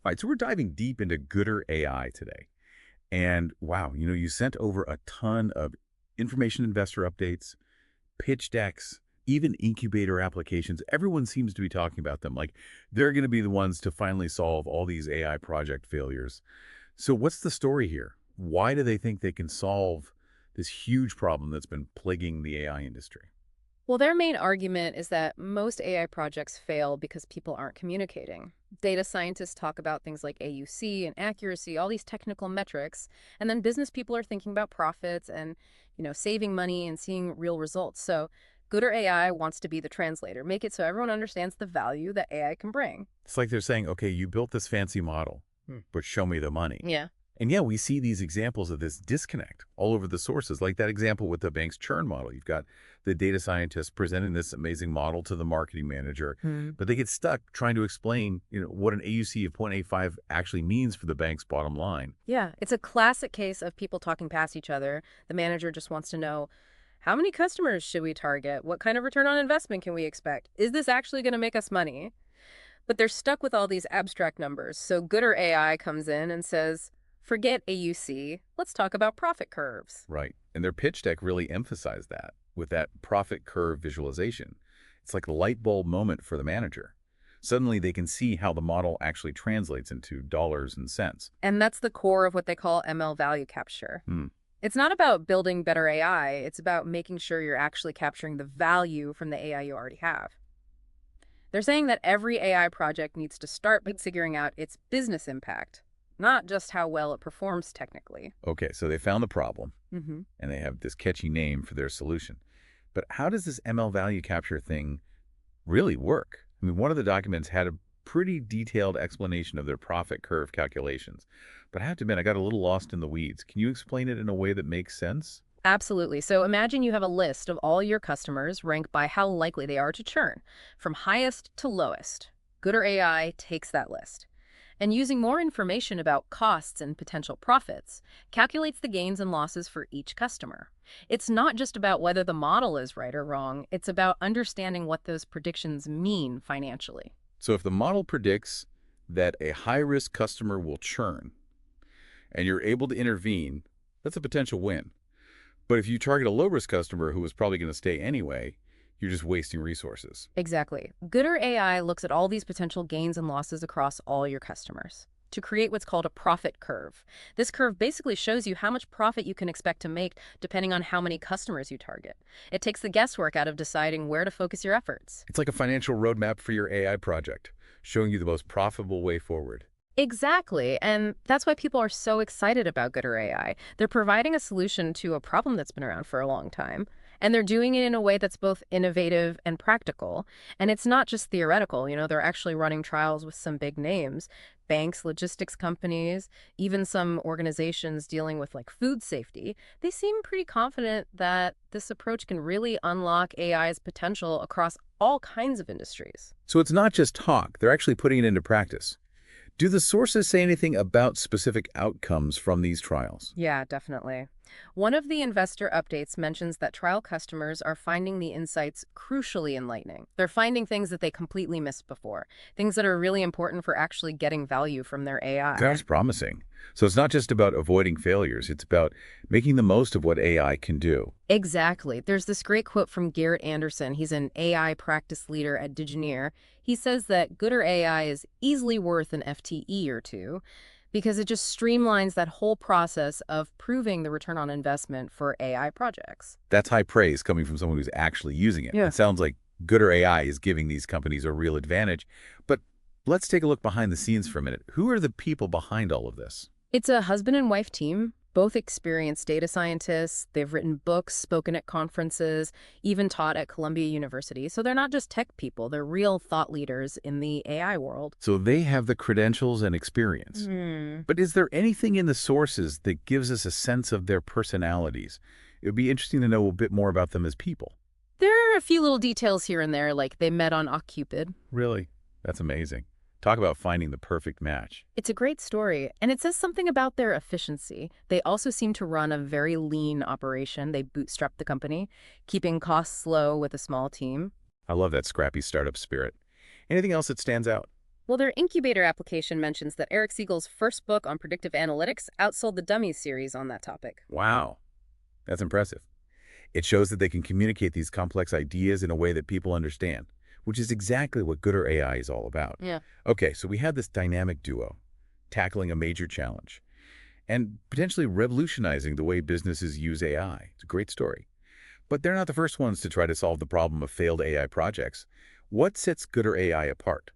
All right, so we're diving deep into Gooder AI today. And wow, you sent over a ton of information investor updates, pitch decks, even incubator applications. Everyone seems to be talking about them. Like they're going to be the ones to finally solve all these AI project failures. So what's the story here? Why do they think they can solve this huge problem that's been plaguing the AI industry? Well, their main argument is that most AI projects fail because people aren't communicating. Data scientists talk about things like AUC and accuracy, all these technical metrics, and then business people are thinking about profits and, saving money and seeing real results. So, Gooder AI wants to be the translator, make it so everyone understands the value that AI can bring. It's like they're saying, okay, you built this fancy model, but show me the money. Yeah. And yeah, we see these examples of this disconnect all over the sources, like that example with the bank's churn model. You've got the data scientist presenting this amazing model to the marketing manager, but they get stuck trying to explain, what an AUC of 0.85 actually means for the bank's bottom line. Yeah, it's a classic case of people talking past each other. The manager just wants to know, how many customers should we target? What kind of return on investment can we expect? Is this actually going to make us money? But they're stuck with all these abstract numbers. So Gooder AI comes in and says, forget AUC, let's talk about profit curves. Right. And their pitch deck really emphasized that with that profit curve visualization. It's like a light bulb moment for the manager. Suddenly they can see how the model actually translates into dollars and cents. And that's the core of what they call ML value capture. Hmm. It's not about building better AI, it's about making sure you're actually capturing the value from the AI you already have. They're saying that every AI project needs to start by figuring out its business impact, not just how well it performs technically. Okay, so they found the problem, hmm and they have this catchy name for their solution. But how does this ML value capture thing really work? I mean, one of the documents had a pretty detailed explanation of their profit curve calculations. But I have to admit, I got a little lost in the weeds. Can you explain it in a way that makes sense? Absolutely. So imagine you have a list of all your customers ranked by how likely they are to churn, from highest to lowest. Gooder AI takes that list, and using more information about costs and potential profits, calculates the gains and losses for each customer. It's not just about whether the model is right or wrong, it's about understanding what those predictions mean financially. So if the model predicts that a high-risk customer will churn, and you're able to intervene, that's a potential win. But if you target a low-risk customer who is probably going to stay anyway, you're just wasting resources. Exactly. Gooder AI looks at all these potential gains and losses across all your customers to create what's called a profit curve. This curve basically shows you how much profit you can expect to make depending on how many customers you target. It takes the guesswork out of deciding where to focus your efforts. It's like a financial roadmap for your AI project, showing you the most profitable way forward. Exactly. And that's why people are so excited about Gooder AI. They're providing a solution to a problem that's been around for a long time. And they're doing it in a way that's both innovative and practical. And it's not just theoretical. They're actually running trials with some big names, banks, logistics companies, even some organizations dealing with like food safety. They seem pretty confident that this approach can really unlock AI's potential across all kinds of industries. So it's not just talk, they're actually putting it into practice. Do the sources say anything about specific outcomes from these trials? Yeah, definitely. One of the investor updates mentions that trial customers are finding the insights crucially enlightening. They're finding things that they completely missed before, things that are really important for actually getting value from their AI. That's promising. So it's not just about avoiding failures, it's about making the most of what AI can do. Exactly. There's this great quote from Garrett Anderson. He's an AI practice leader at Digineer. He says that Gooder AI is easily worth an FTE or two because it just streamlines that whole process of proving the return on investment for AI projects. That's high praise coming from someone who's actually using it. Yeah. It sounds like Gooder AI is giving these companies a real advantage. But let's take a look behind the scenes for a minute. Who are the people behind all of this? It's a husband and wife team, both experienced data scientists. They've written books, spoken at conferences, even taught at Columbia University. So they're not just tech people, they're real thought leaders in the AI world. So they have the credentials and experience. But is there anything in the sources that gives us a sense of their personalities? It would be interesting to know a bit more about them as people. There are a few little details here and there, like they met on OkCupid. Really? That's amazing. Talk about finding the perfect match. It's a great story, and it says something about their efficiency. They also seem to run a very lean operation. They bootstrap the company, keeping costs low with a small team. I love that scrappy startup spirit. Anything else that stands out? Well, their incubator application mentions that Eric Siegel's first book on predictive analytics outsold the Dummies series on that topic. Wow, that's impressive. It shows that they can communicate these complex ideas in a way that people understand, which is exactly what Gooder AI is all about. Yeah. Okay, so we had this dynamic duo tackling a major challenge and potentially revolutionizing the way businesses use AI. It's a great story. But they're not the first ones to try to solve the problem of failed AI projects. What sets Gooder AI apart?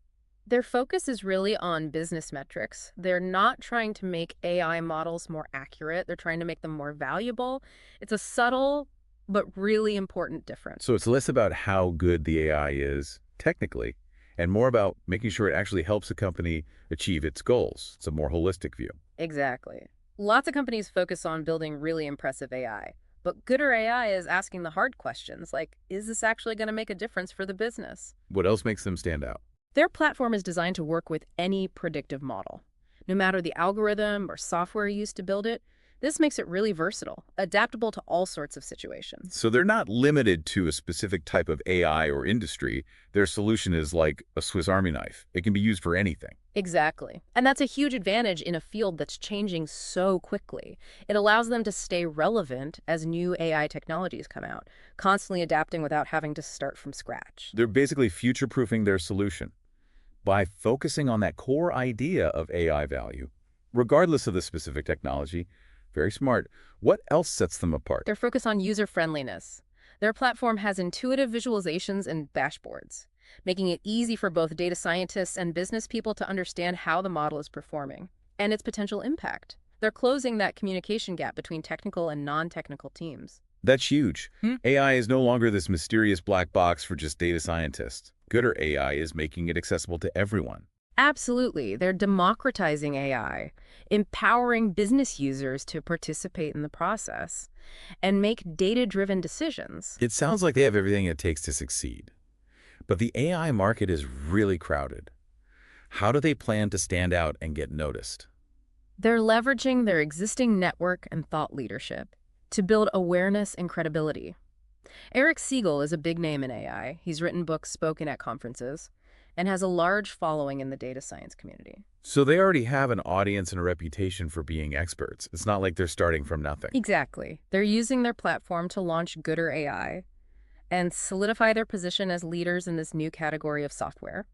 Their focus is really on business metrics. They're not trying to make AI models more accurate. They're trying to make them more valuable. It's a subtle but really important difference. So it's less about how good the AI is technically and more about making sure it actually helps a company achieve its goals. It's a more holistic view. Exactly. Lots of companies focus on building really impressive AI, but Gooder AI is asking the hard questions like, is this actually going to make a difference for the business? What else makes them stand out? Their platform is designed to work with any predictive model. No matter the algorithm or software used to build it, this makes it really versatile, adaptable to all sorts of situations. So they're not limited to a specific type of AI or industry. Their solution is like a Swiss Army knife. It can be used for anything. Exactly. And that's a huge advantage in a field that's changing so quickly. It allows them to stay relevant as new AI technologies come out, constantly adapting without having to start from scratch. They're basically future-proofing their solution by focusing on that core idea of AI value, regardless of the specific technology. Very smart. What else sets them apart? They're focused on user-friendliness. Their platform has intuitive visualizations and dashboards, making it easy for both data scientists and business people to understand how the model is performing and its potential impact. They're closing that communication gap between technical and non-technical teams. That's huge. AI is no longer this mysterious black box for just data scientists. Gooder AI is making it accessible to everyone. Absolutely. They're democratizing AI, empowering business users to participate in the process and make data-driven decisions. It sounds like they have everything it takes to succeed. But the AI market is really crowded. How do they plan to stand out and get noticed? They're leveraging their existing network and thought leadership to build awareness and credibility. Eric Siegel is a big name in AI. He's written books, spoken at conferences, and has a large following in the data science community. So they already have an audience and a reputation for being experts. It's not like they're starting from nothing. Exactly. They're using their platform to launch Gooder AI and solidify their position as leaders in this new category of software.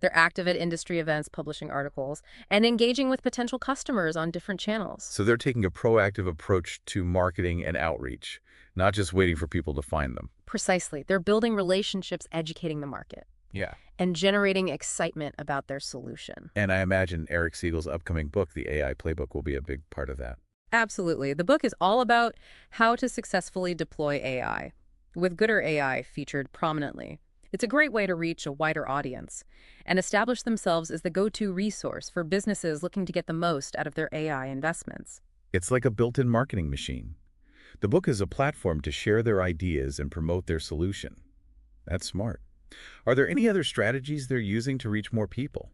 They're active at industry events, publishing articles, and engaging with potential customers on different channels. So they're taking a proactive approach to marketing and outreach, not just waiting for people to find them. Precisely. They're building relationships, educating the market, Yeah. and generating excitement about their solution. And I imagine Eric Siegel's upcoming book, The AI Playbook, will be a big part of that. Absolutely. The book is all about how to successfully deploy AI, with Gooder AI featured prominently. It's a great way to reach a wider audience and establish themselves as the go-to resource for businesses looking to get the most out of their AI investments. It's like a built-in marketing machine. The book is a platform to share their ideas and promote their solution. That's smart. Are there any other strategies they're using to reach more people?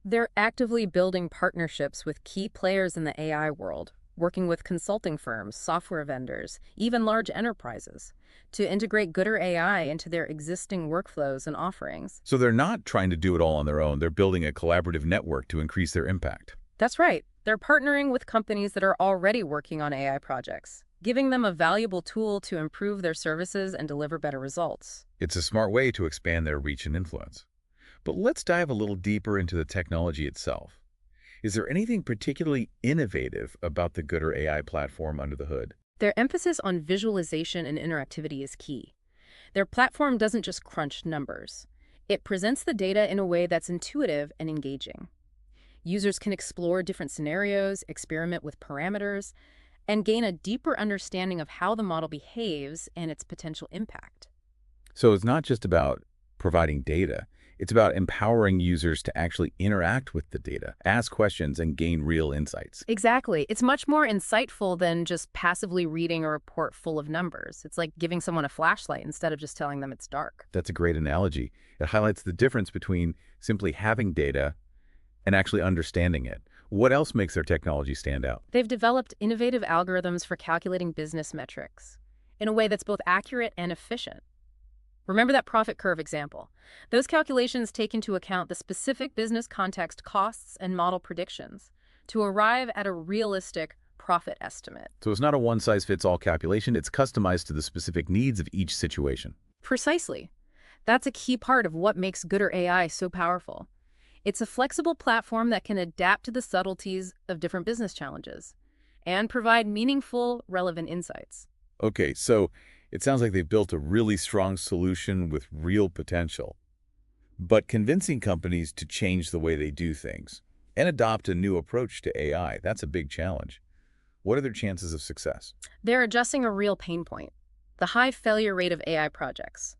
They're actively building partnerships with key players in the AI world, working with consulting firms, software vendors, even large enterprises, to integrate Gooder AI into their existing workflows and offerings. So they're not trying to do it all on their own. They're building a collaborative network to increase their impact. That's right. They're partnering with companies that are already working on AI projects, giving them a valuable tool to improve their services and deliver better results. It's a smart way to expand their reach and influence. But let's dive a little deeper into the technology itself. Is there anything particularly innovative about the Gooder AI platform under the hood? Their emphasis on visualization and interactivity is key. Their platform doesn't just crunch numbers. It presents the data in a way that's intuitive and engaging. Users can explore different scenarios, experiment with parameters, and gain a deeper understanding of how the model behaves and its potential impact. So it's not just about providing data. It's about empowering users to actually interact with the data, ask questions, and gain real insights. Exactly. It's much more insightful than just passively reading a report full of numbers. It's like giving someone a flashlight instead of just telling them it's dark. That's a great analogy. It highlights the difference between simply having data and actually understanding it. What else makes their technology stand out? They've developed innovative algorithms for calculating business metrics in a way that's both accurate and efficient. Remember that profit curve example. Those calculations take into account the specific business context costs and model predictions to arrive at a realistic profit estimate. So it's not a one-size-fits-all calculation. It's customized to the specific needs of each situation. Precisely. That's a key part of what makes Gooder AI so powerful. It's a flexible platform that can adapt to the subtleties of different business challenges and provide meaningful, relevant insights. Okay, so it sounds like they've built a really strong solution with real potential. But convincing companies to change the way they do things and adopt a new approach to AI, that's a big challenge. What are their chances of success? They're addressing a real pain point, the high failure rate of AI projects.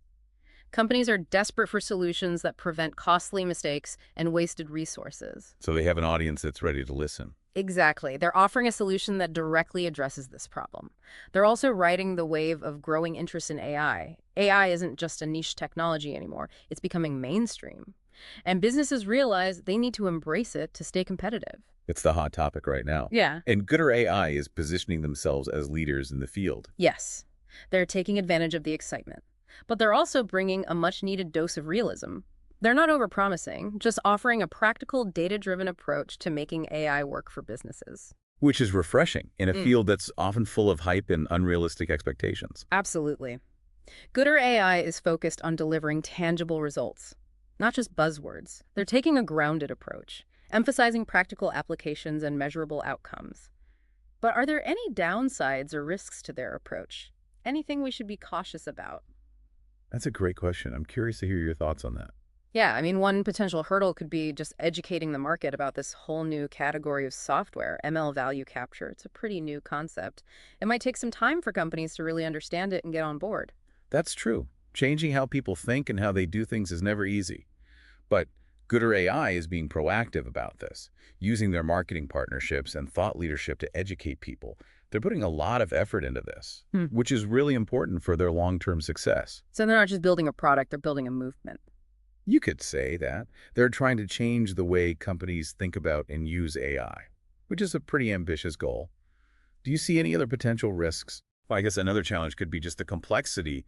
Companies are desperate for solutions that prevent costly mistakes and wasted resources. So they have an audience that's ready to listen. Exactly. They're offering a solution that directly addresses this problem. They're also riding the wave of growing interest in AI. AI isn't just a niche technology anymore. It's becoming mainstream. And businesses realize they need to embrace it to stay competitive. It's the hot topic right now. Yeah. And Gooder AI is positioning themselves as leaders in the field. Yes. They're taking advantage of the excitement. But they're also bringing a much-needed dose of realism. They're not overpromising, just offering a practical, data-driven approach to making AI work for businesses. Which is refreshing in a field that's often full of hype and unrealistic expectations. Absolutely. Gooder AI is focused on delivering tangible results, not just buzzwords. They're taking a grounded approach, emphasizing practical applications and measurable outcomes. But are there any downsides or risks to their approach? Anything we should be cautious about? That's a great question. I'm curious to hear your thoughts on that. Yeah, I mean, one potential hurdle could be just educating the market about this whole new category of software, ML value capture. It's a pretty new concept. It might take some time for companies to really understand it and get on board. That's true. Changing how people think and how they do things is never easy. But Gooder AI is being proactive about this, using their marketing partnerships and thought leadership to educate people. They're putting a lot of effort into this, which is really important for their long-term success. So they're not just building a product, they're building a movement. You could say that. They're trying to change the way companies think about and use AI, which is a pretty ambitious goal. Do you see any other potential risks? Well, I guess another challenge could be just the complexity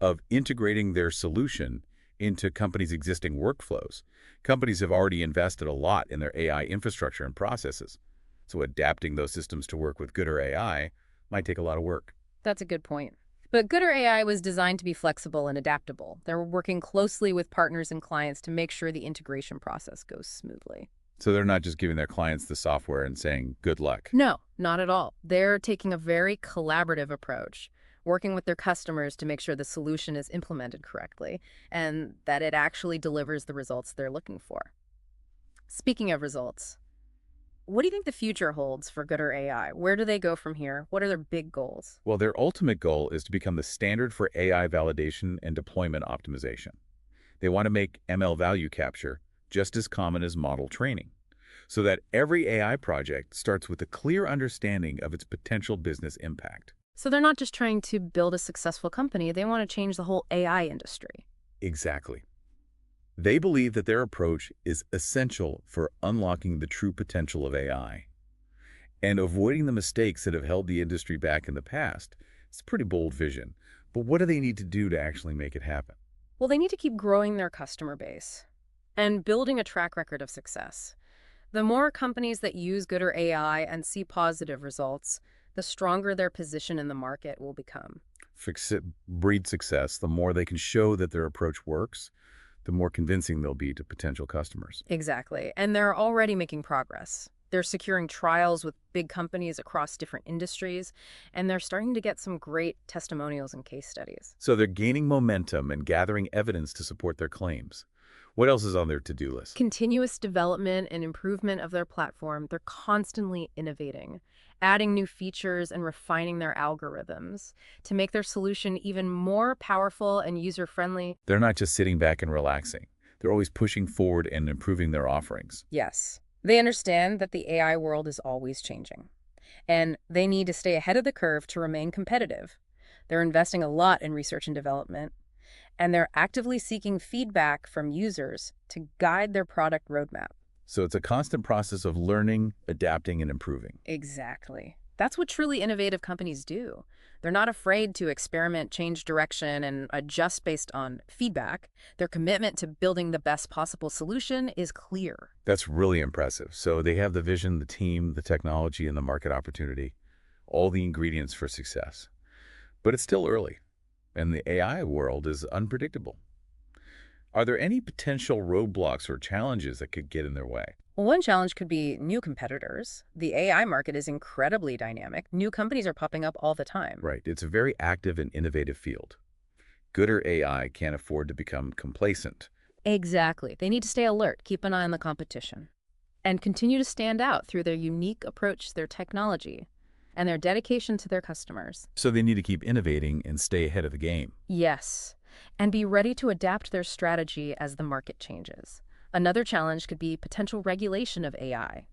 of integrating their solution into companies' existing workflows. Companies have already invested a lot in their AI infrastructure and processes, so adapting those systems to work with Gooder AI might take a lot of work. That's a good point. But Gooder AI was designed to be flexible and adaptable. They're working closely with partners and clients to make sure the integration process goes smoothly. So they're not just giving their clients the software and saying, good luck. No, not at all. They're taking a very collaborative approach, working with their customers to make sure the solution is implemented correctly and that it actually delivers the results they're looking for. Speaking of results, what do you think the future holds for Gooder AI? Where do they go from here? What are their big goals? Well, their ultimate goal is to become the standard for AI validation and deployment optimization. They want to make ML value capture just as common as model training, so that every AI project starts with a clear understanding of its potential business impact. So they're not just trying to build a successful company, they want to change the whole AI industry. Exactly. They believe that their approach is essential for unlocking the true potential of AI and avoiding the mistakes that have held the industry back in the past. It's a pretty bold vision, but what do they need to do to actually make it happen? Well, they need to keep growing their customer base and building a track record of success. The more companies that use Gooder AI and see positive results, the stronger their position in the market will become. Breed success, the more they can show that their approach works, the more convincing they'll be to potential customers. Exactly. And they're already making progress. They're securing trials with big companies across different industries, and they're starting to get some great testimonials and case studies. So they're gaining momentum and gathering evidence to support their claims. What else is on their to-do list? Continuous development and improvement of their platform. They're constantly innovating, adding new features and refining their algorithms to make their solution even more powerful and user-friendly. They're not just sitting back and relaxing. They're always pushing forward and improving their offerings. Yes. They understand that the AI world is always changing, and they need to stay ahead of the curve to remain competitive. They're investing a lot in research and development, and they're actively seeking feedback from users to guide their product roadmap. So it's a constant process of learning, adapting, and improving. Exactly. That's what truly innovative companies do. They're not afraid to experiment, change direction, and adjust based on feedback. Their commitment to building the best possible solution is clear. That's really impressive. So they have the vision, the team, the technology, and the market opportunity, all the ingredients for success. But it's still early, and the AI world is unpredictable. Are there any potential roadblocks or challenges that could get in their way? Well, one challenge could be new competitors. The AI market is incredibly dynamic. New companies are popping up all the time. Right, it's a very active and innovative field. Gooder AI can't afford to become complacent. Exactly. They need to stay alert, keep an eye on the competition, and continue to stand out through their unique approach to their technology and their dedication to their customers. So they need to keep innovating and stay ahead of the game. Yes, and be ready to adapt their strategy as the market changes. Another challenge could be potential regulation of AI.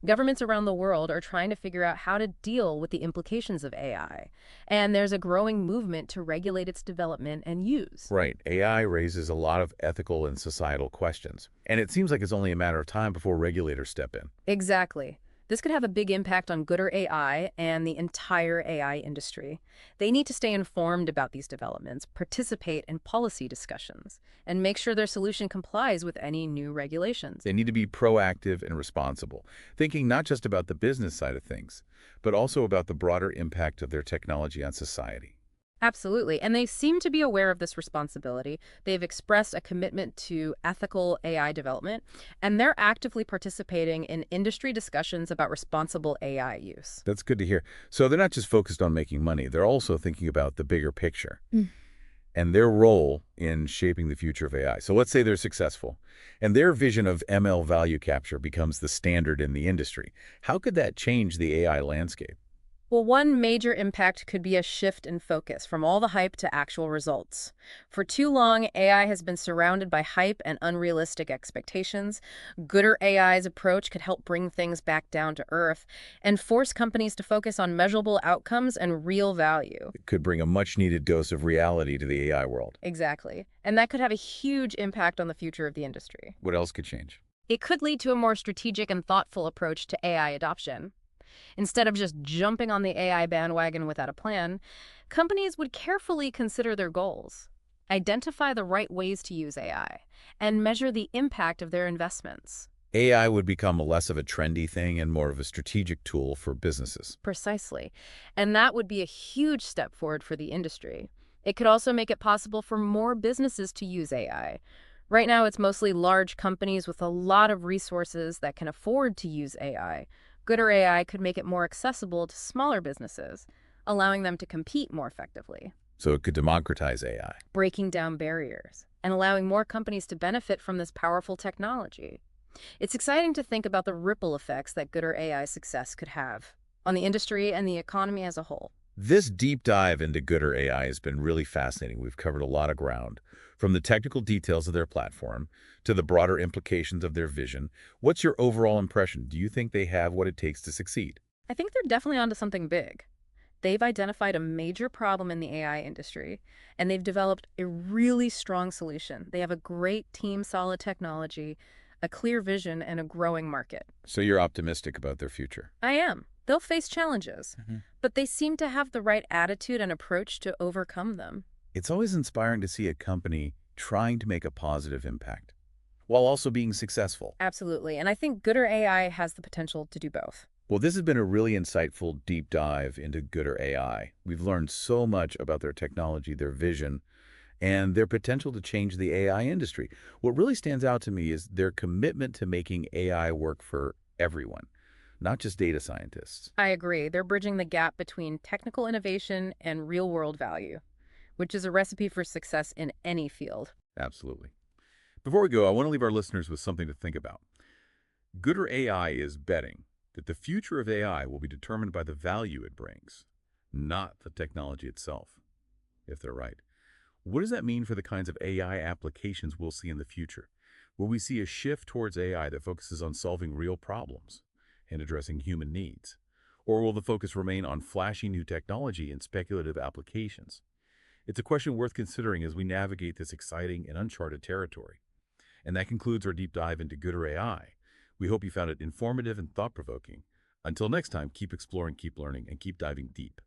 Governments around the world are trying to figure out how to deal with the implications of AI, and there's a growing movement to regulate its development and use. Right, AI raises a lot of ethical and societal questions, and it seems like it's only a matter of time before regulators step in. Exactly. This could have a big impact on Gooder AI and the entire AI industry. They need to stay informed about these developments, participate in policy discussions, and make sure their solution complies with any new regulations. They need to be proactive and responsible, thinking not just about the business side of things, but also about the broader impact of their technology on society. Absolutely. And they seem to be aware of this responsibility. They've expressed a commitment to ethical AI development, and they're actively participating in industry discussions about responsible AI use. That's good to hear. So they're not just focused on making money, they're also thinking about the bigger picture and their role in shaping the future of AI. So let's say they're successful, and their vision of ML value capture becomes the standard in the industry. How could that change the AI landscape? Well, one major impact could be a shift in focus from all the hype to actual results. For too long, AI has been surrounded by hype and unrealistic expectations. Gooder AI's approach could help bring things back down to earth and force companies to focus on measurable outcomes and real value. It could bring a much-needed dose of reality to the AI world. Exactly. And that could have a huge impact on the future of the industry. What else could change? It could lead to a more strategic and thoughtful approach to AI adoption. Instead of just jumping on the AI bandwagon without a plan, companies would carefully consider their goals, identify the right ways to use AI, and measure the impact of their investments. AI would become less of a trendy thing and more of a strategic tool for businesses. Precisely. And that would be a huge step forward for the industry. It could also make it possible for more businesses to use AI. Right now, it's mostly large companies with a lot of resources that can afford to use AI. Gooder AI could make it more accessible to smaller businesses, allowing them to compete more effectively, So it could democratize AI. breaking down barriers, and allowing more companies to benefit from this powerful technology. It's exciting to think about the ripple effects that Gooder AI's success could have on the industry and the economy as a whole. This deep dive into Gooder AI has been really fascinating. We've covered a lot of ground, from the technical details of their platform to the broader implications of their vision. What's your overall impression? Do you think they have what it takes to succeed? I think they're definitely onto something big. They've identified a major problem in the AI industry, and they've developed a really strong solution. They have a great team, solid technology, a clear vision, and a growing market. So you're optimistic about their future? I am. They'll face challenges, but they seem to have the right attitude and approach to overcome them. It's always inspiring to see a company trying to make a positive impact while also being successful. Absolutely. And I think Gooder AI has the potential to do both. Well, this has been a really insightful deep dive into Gooder AI. We've learned so much about their technology, their vision, and their potential to change the AI industry. What really stands out to me is their commitment to making AI work for everyone, not just data scientists. I agree. They're bridging the gap between technical innovation and real-world value, which is a recipe for success in any field. Absolutely. Before we go, I want to leave our listeners with something to think about. Gooder AI is betting that the future of AI will be determined by the value it brings, not the technology itself, if they're right. What does that mean for the kinds of AI applications we'll see in the future? Will we see a shift towards AI that focuses on solving real problems and addressing human needs? Or will the focus remain on flashy new technology and speculative applications? It's a question worth considering as we navigate this exciting and uncharted territory. And that concludes our deep dive into Gooder AI. We hope you found it informative and thought-provoking. Until next time, keep exploring, keep learning, and keep diving deep.